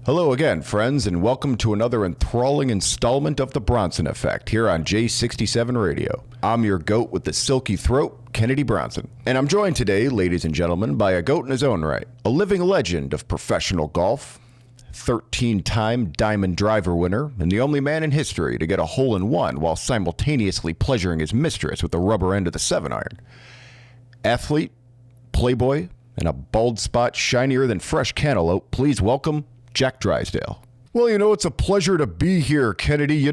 Hello again, friends, and welcome to another enthralling installment of the Bronson Effect here on J67 Radio. I'm your goat with the silky throat, Kennedy Bronson. And I'm joined today, ladies and gentlemen, by a goat in his own right, a living legend of professional golf, 13-time Diamond Driver winner, and the only man in history to get a hole-in-one while simultaneously pleasuring his mistress with the rubber end of the 7-iron. Athlete, playboy, and a bald spot shinier than fresh cantaloupe, please welcome Jack Drysdale. Well, it's a pleasure to be here, Kennedy.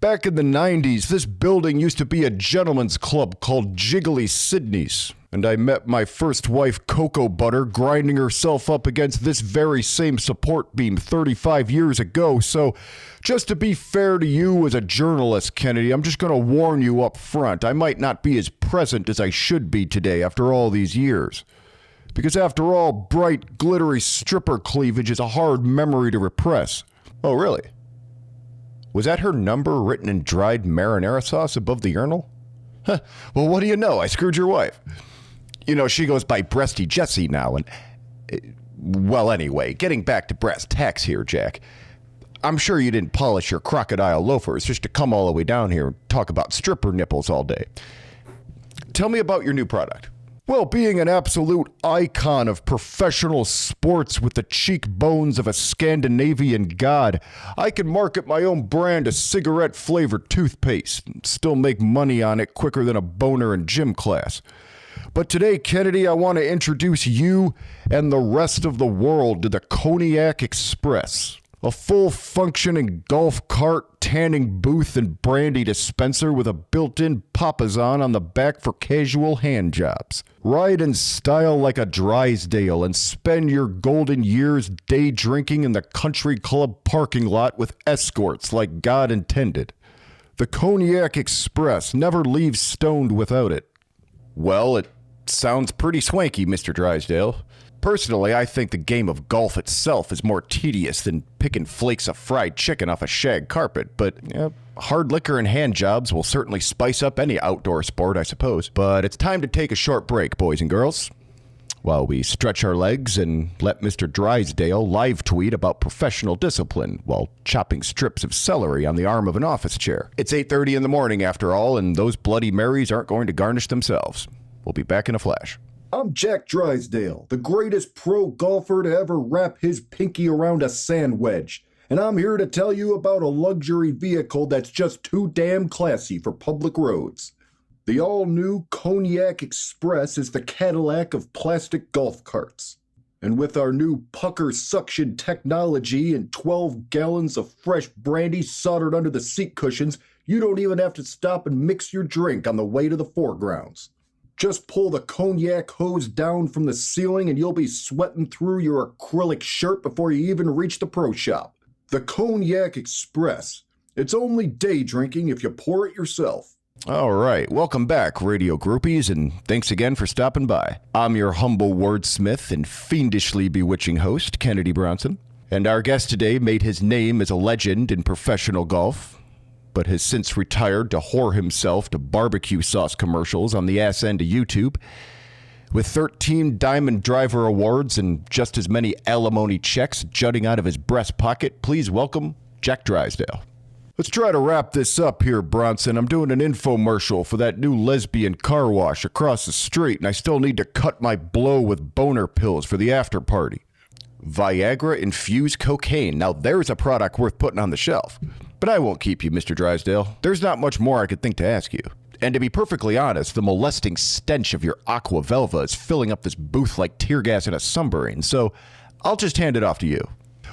Back in the 90s, this building used to be a gentleman's club called Jiggly Sydney's. And I met my first wife, Cocoa Butter, grinding herself up against this very same support beam 35 years ago. So, just to be fair to you as a journalist, Kennedy, I'm just going to warn you up front. I might not be as present as I should be today after all these years. Because after all, bright, glittery stripper cleavage is a hard memory to repress. Oh, really? Was that her number written in dried marinara sauce above the urinal? Huh. Well, what do you know? I screwed your wife. She goes by Breasty Jessie now, and... Well, anyway, getting back to brass tacks here, Jack. I'm sure you didn't polish your crocodile loafers just to come all the way down here and talk about stripper nipples all day. Tell me about your new product. Well, being an absolute icon of professional sports with the cheekbones of a Scandinavian god, I can market my own brand of cigarette-flavored toothpaste and still make money on it quicker than a boner in gym class. But today, Kennedy, I want to introduce you and the rest of the world to the Cognac Express. A full-functioning golf cart, tanning booth, and brandy dispenser with a built-in papasan on the back for casual hand jobs. Ride in style like a Drysdale and spend your golden years day drinking in the country club parking lot with escorts like God intended. The Cognac Express never leaves stoned without it. Well, it sounds pretty swanky, Mr. Drysdale. Personally, I think the game of golf itself is more tedious than picking flakes of fried chicken off a shag carpet, but hard liquor and hand jobs will certainly spice up any outdoor sport, I suppose. But it's time to take a short break, boys and girls, while we stretch our legs and let Mr. Drysdale live tweet about professional discipline while chopping strips of celery on the arm of an office chair. It's 8:30 in the morning after all, and those Bloody Marys aren't going to garnish themselves. We'll be back in a flash. I'm Jack Drysdale, the greatest pro golfer to ever wrap his pinky around a sand wedge, and I'm here to tell you about a luxury vehicle that's just too damn classy for public roads. The all-new Cognac Express is the Cadillac of plastic golf carts. And with our new pucker suction technology and 12 gallons of fresh brandy soldered under the seat cushions, you don't even have to stop and mix your drink on the way to the foregrounds. Just pull the cognac hose down from the ceiling and you'll be sweating through your acrylic shirt before you even reach the pro shop. The Cognac Express. It's only day drinking if you pour it yourself. All right, welcome back, radio groupies, and thanks again for stopping by. I'm your humble wordsmith and fiendishly bewitching host, Kennedy Bronson. And our guest today made his name as a legend in professional golf, but has since retired to whore himself to barbecue sauce commercials on the ass end of YouTube. With 13 Diamond Driver awards and just as many alimony checks jutting out of his breast pocket, please welcome Jack Drysdale. Let's try to wrap this up here, Bronson. I'm doing an infomercial for that new lesbian car wash across the street, and I still need to cut my blow with boner pills for the after party. Viagra-infused cocaine. Now there's a product worth putting on the shelf. But I won't keep you, Mr. Drysdale. There's not much more I could think to ask you. And to be perfectly honest, the molesting stench of your aqua velva is filling up this booth like tear gas in a submarine, so I'll just hand it off to you.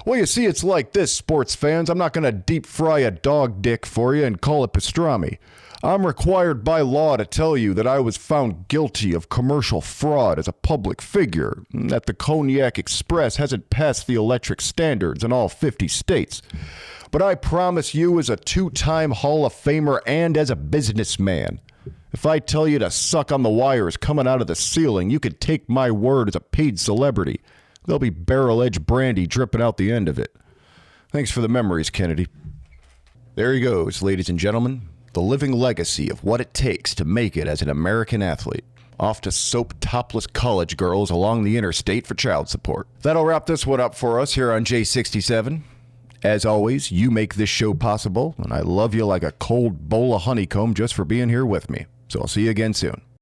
Well, you see, it's like this, sports fans. I'm not going to deep fry a dog dick for you and call it pastrami. I'm required by law to tell you that I was found guilty of commercial fraud as a public figure, and that the Cognac Express hasn't passed the electric standards in all 50 states. But I promise you, as a two-time Hall of Famer and as a businessman, if I tell you to suck on the wires coming out of the ceiling, you could take my word as a paid celebrity. There'll be barrel-edged brandy dripping out the end of it. Thanks for the memories, Kennedy. There he goes, ladies and gentlemen. The living legacy of what it takes to make it as an American athlete. off to soap topless college girls along the interstate for child support. That'll wrap this one up for us here on J67. As always, you make this show possible, and I love you like a cold bowl of honeycomb just for being here with me. So I'll see you again soon.